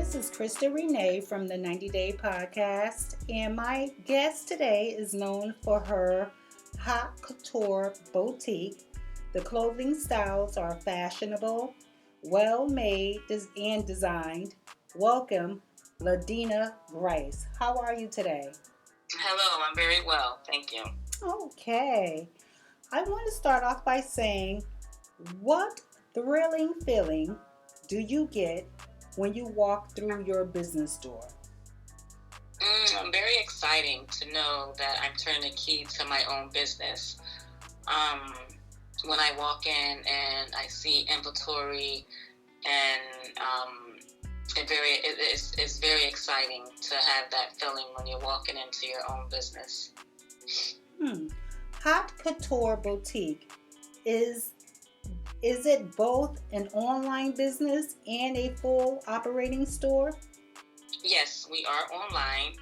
This is Krista Renee from the 90 Day Podcast, and my guest today is known for her haute couture boutique. The clothing styles are fashionable, well made, and designed. Welcome, LONDEENA GRICE. How are you today? Hello, I'm very well, thank you. Okay. I want to start off by saying, what thrilling feeling do you get when you walk through your business door? I'm very exciting to know that I'm turning the key to my own business. When I walk in and I see inventory, and it's very exciting to have that feeling when you're walking into your own business. Haute couture boutique is it both an online business and a full operating store? Yes, we are online.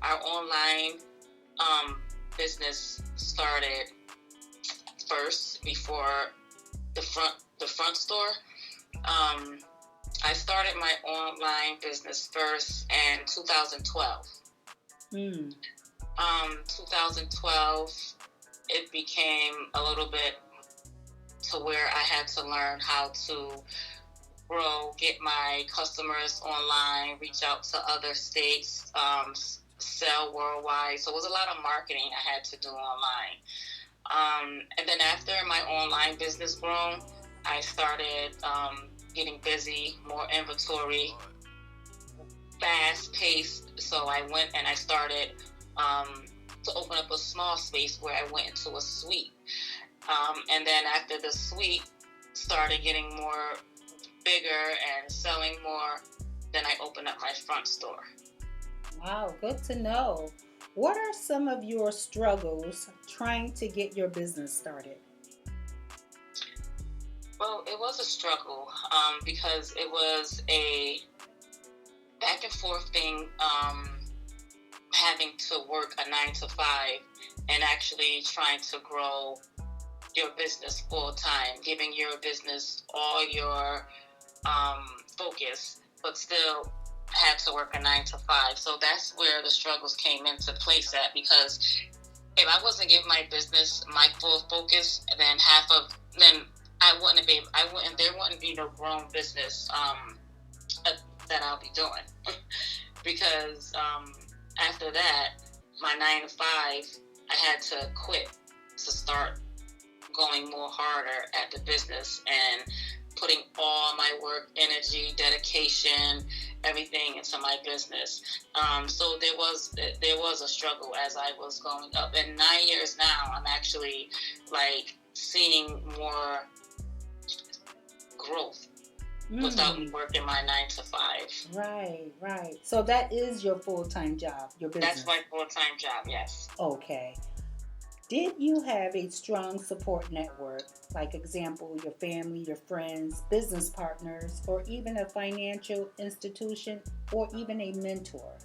Our online business started first before the front store. I started my online business first in 2012. 2012, it became a little bit to where I had to learn how to grow, get my customers online, reach out to other states, sell worldwide. So it was a lot of marketing I had to do online. And then after my online business grown, I started getting busy, more inventory, fast paced. So I went and I started to open up a small space where I went into a suite. And then after the suite started getting more bigger and selling more, then I opened up my front store. Wow, good to know. What are some of your struggles trying to get your business started? Well, it was a struggle because it was a back and forth thing, having to work a 9 to 5 and actually trying to grow your business full time, giving your business all your focus, but still had to work a 9 to 5. So that's where the struggles came into place at, because if I wasn't giving my business my full focus, then there wouldn't be no grown business that I'll be doing. Because after that, my 9 to 5, I had to quit to start going more harder at the business and putting all my work, energy, dedication, everything into my business. So there was a struggle as I was going up. And 9 years now, I'm actually seeing more growth without working my 9 to 5. Right. So that is your full-time job, your business? That's my full-time job, yes. Okay. Did you have a strong support network, like example, your family, your friends, business partners, or even a financial institution, or even a mentor?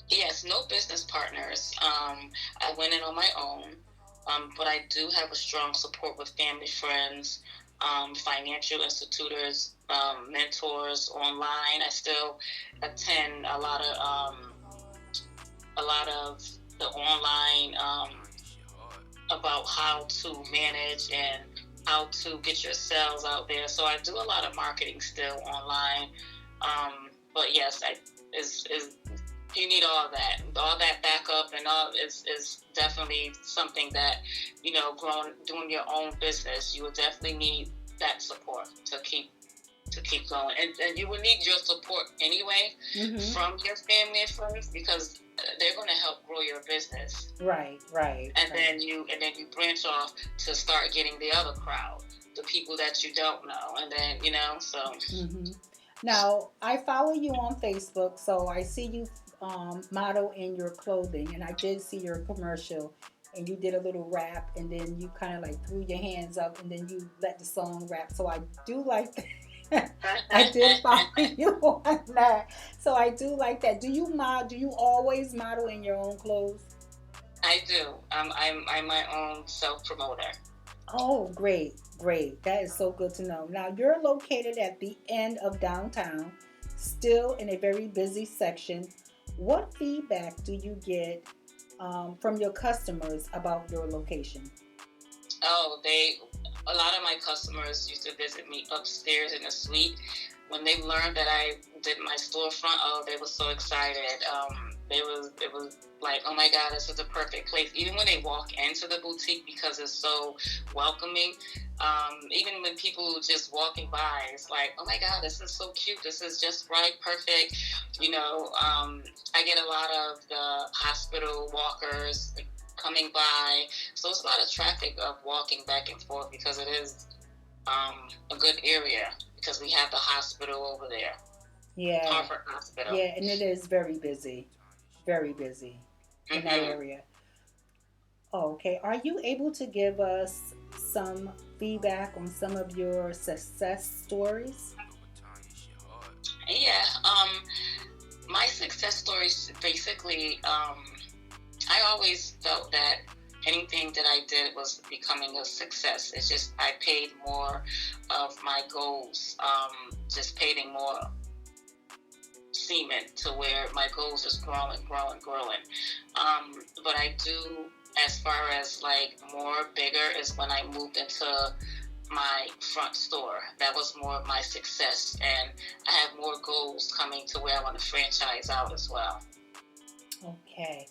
Yes, no business partners. I went in on my own, but I do have a strong support with family, friends, financial institutors, mentors online. I still attend a lot of the online about how to manage and how to get your sales out there. So I do a lot of marketing still online. But yes, you need all that backup, and all is definitely something that, doing your own business, you will definitely need that support to keep going. And you will need your support anyway from your family and friends, because they're going to help grow your business. Right. Then you branch off to start getting the other crowd, the people that you don't know, and then so. Now, I follow you on Facebook, so I see you model in your clothing, and I did see your commercial, and you did a little rap, and then you kind of threw your hands up, and then you let the song rap. So I do like that. I did follow you on that. So I do like that. Do you always model in your own clothes? I do. I'm my own self-promoter. Oh, great. That is so good to know. Now, you're located at the end of downtown. still in a very busy section. What feedback do you get from your customers about your location? Oh, a lot of my customers used to visit me upstairs in the suite. When they learned that I did my storefront, oh, they were so excited. It was like, oh my God, this is the perfect place. Even when they walk into the boutique, because it's so welcoming. Even when people just walking by, it's like, oh my God, this is so cute. This is just right, perfect. I get a lot of the hospital walkers coming by, so it's a lot of traffic of walking back and forth because it is a good area because we have the hospital over there, Yeah, Harvard Hospital. yeah, and it is very busy in that Mm-hmm. area. Oh, okay. Are you able to give us some feedback on some of your success stories? Yeah. My success stories basically. I always felt that anything that I did was becoming a success. It's just I paid more of my goals, just paying more cement to where my goals is growing, growing, growing. But I do, as far as like more bigger, is when I moved into my front store. That was more of my success, and I have more goals coming to where I want to franchise out as well. Okay.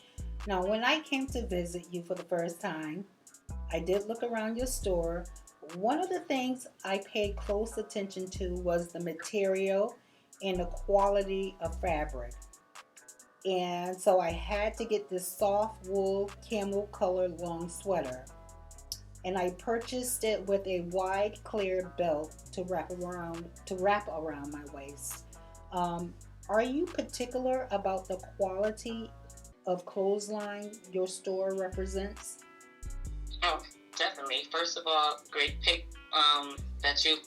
Now, when I came to visit you for the first time, I did look around your store. One of the things I paid close attention to was the material and the quality of fabric. And so I had to get this soft wool camel colored long sweater. And I purchased it with a wide clear belt to wrap around my waist. Um, are you particular about the quality of clothesline your store represents? Oh, definitely. First of all, great pick that you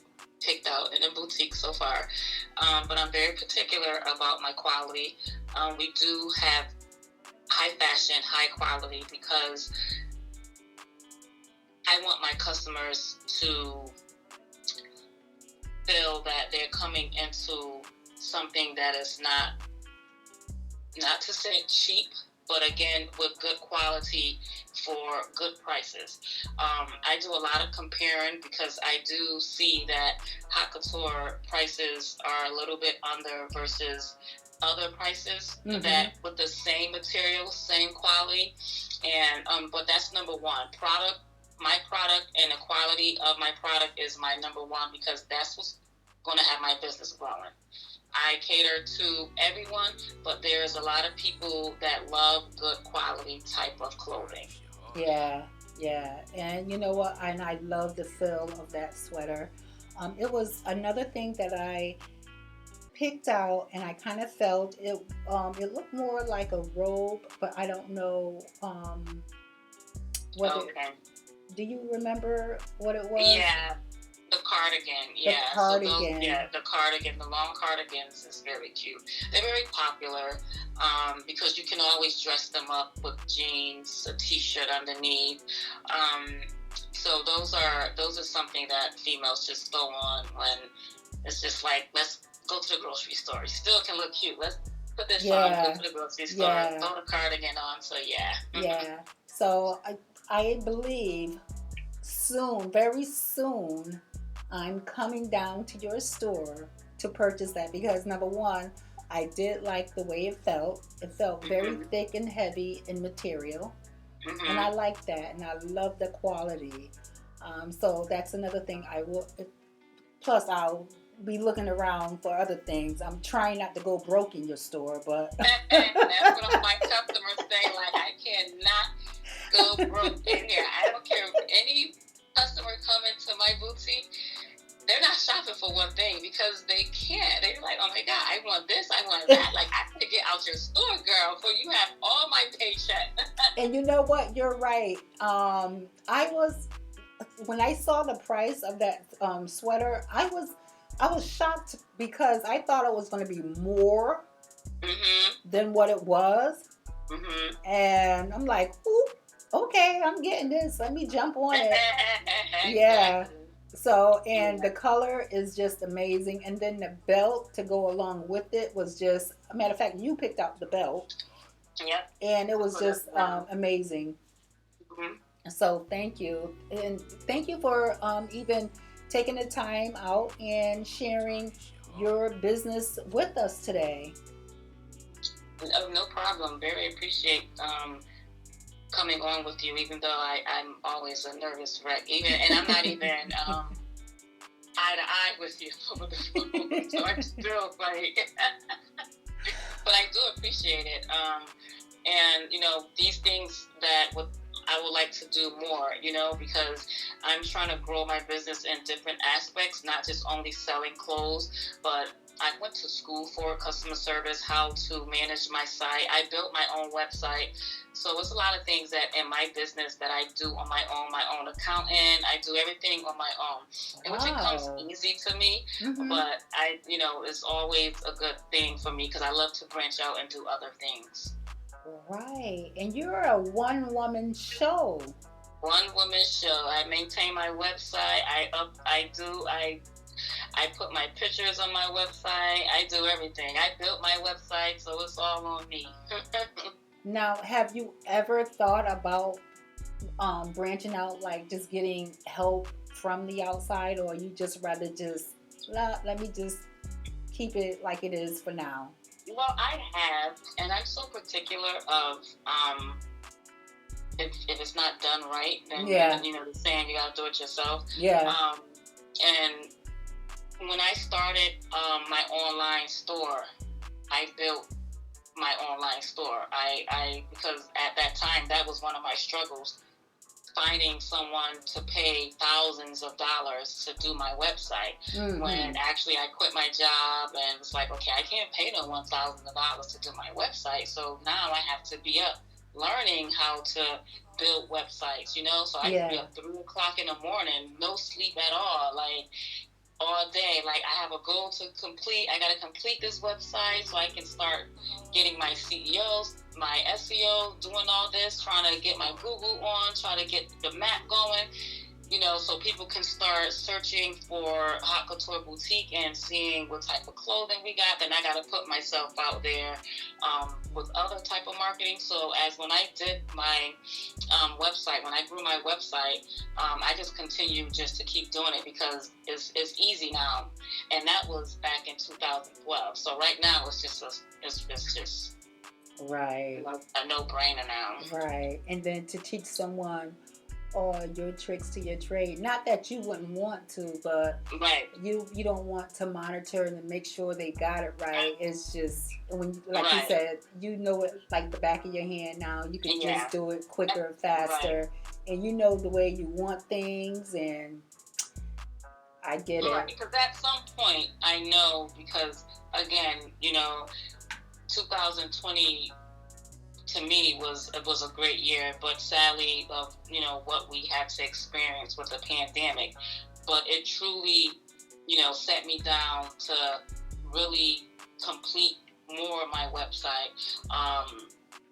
picked out in a boutique so far. But I'm very particular about my quality. We do have high fashion, high quality because I want my customers to feel that they're coming into something that is not to say cheap, but again, with good quality for good prices. I do a lot of comparing because I do see that haute couture prices are a little bit under versus other prices that with the same material, same quality, and but that's number one. My product and the quality of my product is my number one because that's what's going to have my business growing. I cater to everyone, but there's a lot of people that love good quality type of clothing. Yeah, yeah. And you know what? And I love the feel of that sweater. It was another thing that I picked out, and I kind of felt it. It looked more like a robe, but I don't know what it. Okay. Do you remember what it was? Yeah, the cardigan. The Yeah. cardigan. The cardigan, the long cardigans is very cute. They're very popular because you can always dress them up with jeans, a t-shirt underneath. Um, so those are something that females just throw on when it's just like, let's go to the grocery store. You still can look cute. Let's put this on, go to the grocery store, throw the cardigan on. So yeah. Yeah. So I believe soon, very soon, I'm coming down to your store to purchase that because number one, I did like the way it felt. It felt very thick and heavy in material. And I like that, and I love the quality. So that's another thing I will. Plus, I'll be looking around for other things. I'm trying not to go broke in your store, but And that's what my customers say. Like, I cannot go broke in here. I don't care if any customer come into my boutique. They're not shopping for one thing because they can't. They're like, oh my God, I want this, I want that. Like, I have to get out your store, girl, before you have all my paycheck. and you know what? You're right. When I saw the price of that sweater, I was shocked because I thought it was going to be more than what it was. And I'm like, ooh, okay, I'm getting this. Let me jump on it. Yeah. Exactly. So, and Yeah. the color is just amazing. And then the belt to go along with it was just, a matter of fact, you picked out the belt, Yep. and it I was put it just down. amazing. Mm-hmm. So, thank you. And thank you for even taking the time out and sharing your business with us today. No, no problem. Very appreciate coming on with you, even though I'm always a nervous wreck. Even, and I'm not even eye to eye with you over the phone, so I'm still like, but I do appreciate it. And these things that I would like to do more, because I'm trying to grow my business in different aspects, not just only selling clothes, but I went to school for customer service, how to manage my site. I built my own website. So it's a lot of things that in my business that I do on my own accountant. I do everything on my own, and which it comes Wow. easy to me. Mm-hmm. But it's always a good thing for me because I love to branch out and do other things. Right. And you're a one woman show. One woman show. I maintain my website. I put my pictures on my website. I do everything. I built my website, so it's all on me. Now, have you ever thought about branching out, like just getting help from the outside, or you just rather just let me just keep it like it is for now? Well, I have, and I'm so particular of if it's not done right, then Yeah. the saying you gotta do it yourself. Yeah. And when I started my online store, I built my online store. I because at that time that was one of my struggles, finding someone to pay thousands of dollars to do my website. Mm-hmm. When actually I quit my job and was like, okay, I can't pay no $1,000 to do my website. So now I have to be up learning how to build websites, so I could be up 3 o'clock in the morning, no sleep at all, like all day. Like, I have a goal to complete. I got to complete this website so I can start getting my CEOs, my SEO, doing all this, trying to get my Google on, trying to get the map going, so people can start searching for Haute Couture Boutique and seeing what type of clothing we got. Then I got to put myself out there with other type of marketing. So when I did my website, when I grew my website, I just continued just to keep doing it because it's easy now. And that was back in 2012. So right now it's just Right. a no-brainer now. Right. And then to teach someone or your tricks to your trade. Not that you wouldn't want to, but right. you don't want to monitor and make sure they got it right. It's just when, like right. you said, it like the back of your hand now. You can just do it quicker, faster, right. and the way you want things. And I get it. Because at some point, I know, because again, 2020 to me was a great year, but sadly of what we had to experience with the pandemic, but it truly set me down to really complete more of my website,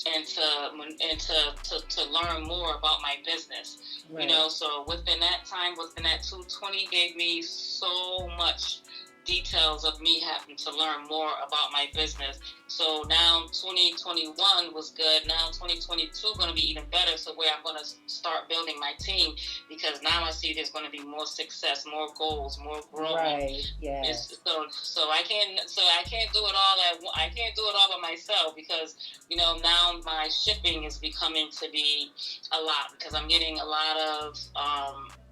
and to learn more about my business. Right. So within that 2020 gave me so much details of me having to learn more about my business. So now 2021 was good. Now 2022 going to be even better, so where I'm going to start building my team, because now I see there's going to be more success, more goals, more growth. Right. Yeah. So I can't do it all I can't do it all by myself, because now my shipping is becoming to be a lot, because I'm getting a lot of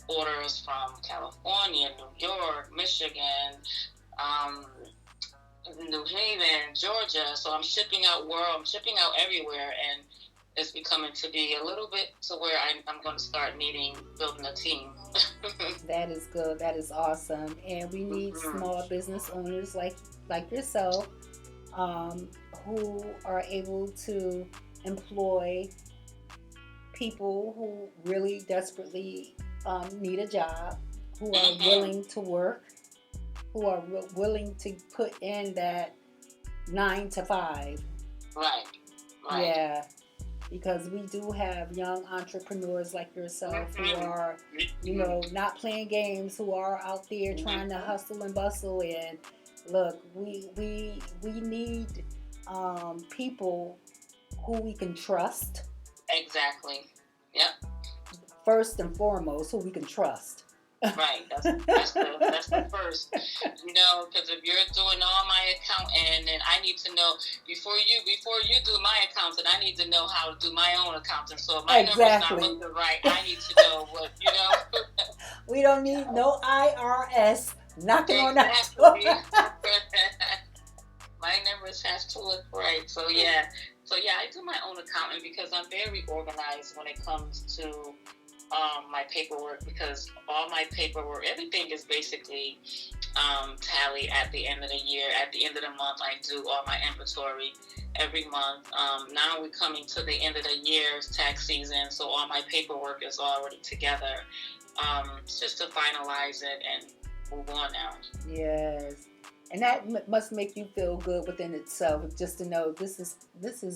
orders from California, New York, Michigan, New Haven, Georgia. So I'm shipping out everywhere, and it's becoming to be a little bit to where I'm going to start building a team. That is good. That is awesome. And we need small business owners like yourself, who are able to employ people who really desperately need a job, who are willing to work, who are willing to put in that 9 to 5. Right. Yeah. because we do have young entrepreneurs like yourself who are, not playing games, who are out there trying to hustle and bustle. And look, we need people who we can trust. Exactly. Yep. First and foremost, who we can trust. Right. That's the first. Because if you're doing all my accounting, and I need to know before you do my accounting, I need to know how to do my own accounting. So if my numbers not looking right, I need to know what. We don't need no IRS knocking on that door. My numbers have to look right. So yeah, I do my own accounting because I'm very organized when it comes to my paperwork, because all my paperwork, everything is basically tally at the end of the year. At the end of the month, I do all my inventory every month. Now we're coming to the end of the year's tax season, so all my paperwork is already together. It's just to finalize it and move on now. Yes. And that must make you feel good within itself, just to know this is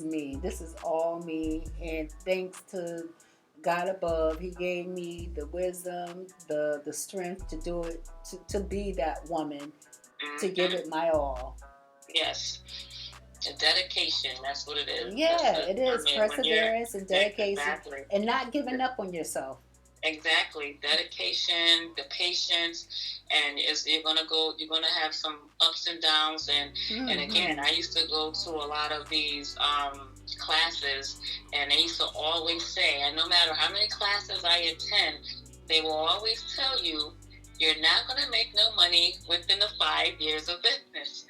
me. This is all me. And thanks to God above, He gave me the wisdom, the strength to do it, to be that woman, to give it my all. Yes. A dedication, that's what it is. Yeah, it is. Perseverance and dedication. Exactly. And not giving up on yourself. Exactly. Dedication, the patience, and you're gonna have some ups and downs, and again, I used to go to a lot of these classes, and they used to always say, and no matter how many classes I attend, they will always tell you, you're not gonna make no money within the 5 years of business.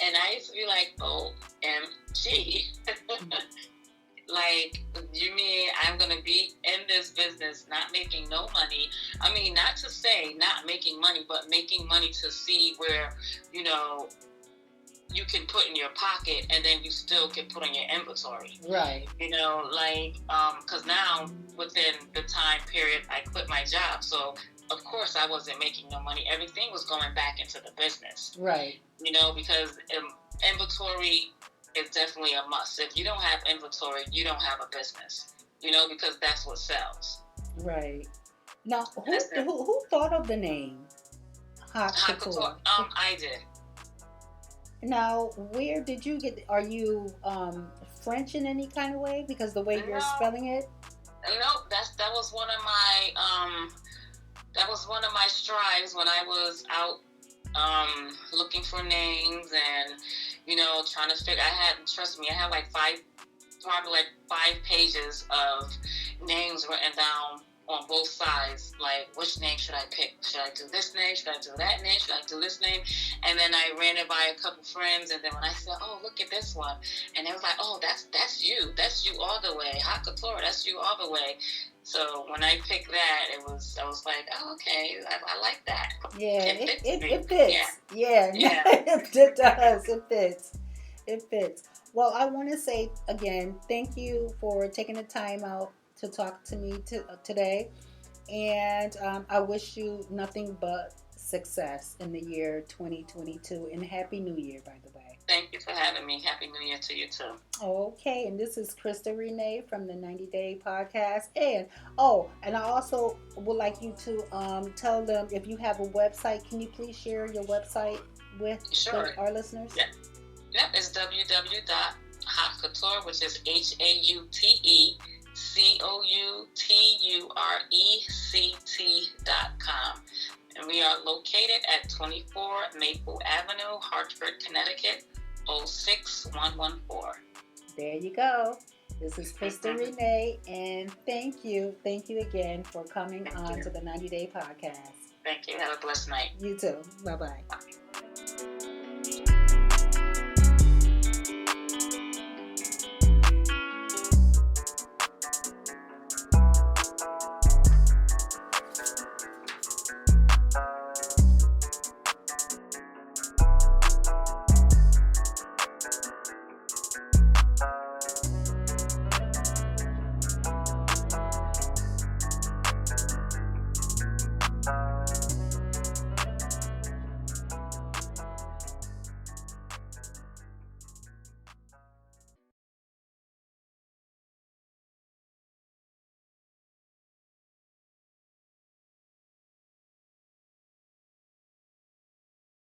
And I used to be like, OMG. Like, you mean I'm going to be in this business not making no money? I mean, not to say not making money, but making money to see where, you can put in your pocket and then you still can put in your inventory. Right. Because now within the time period, I quit my job. So, of course, I wasn't making no money. Everything was going back into the business. Right. Because inventory is definitely a must. If you don't have inventory, you don't have a business, because that's what sells. Right. Now, who thought of the name Haute Couture? I did. Now, where did you get? Are you French in any kind of way? Because the way you're spelling it. No, that was one of my strives when I was out looking for names and trying to figure. Trust me, I had probably 5 pages of names written down on both sides. Like, which name should I pick? Should I do this name? Should I do that name? Should I do this name? And then I ran it by a couple friends, and then when I said, "Oh, look at this one," and they was like, "Oh, that's you all the way, Haute Couture, that's you all the way." So when I picked that, I was like, "Oh, okay, I like that." Yeah, it fits. Yeah. It does. It fits. Well, I want to say again, thank you for taking the time out to talk to me today, and I wish you nothing but success in the year 2022, and Happy New Year, by the way. Thank you for having me. Happy New Year to you too. Okay, and this is Krista Renee from the 90 Day Podcast, and I also would like you to tell them, if you have a website, can you please share your website with our listeners? Yeah. Yep, it's www.hautecouture, which is HAUTECOUTURECT.com. And we are located at 24 Maple Avenue, Hartford, Connecticut, 06114. There you go. This is Krista Renee, and thank you again for coming to the 90 Day Podcast. Thank you. Have a blessed night. You too. Bye-bye.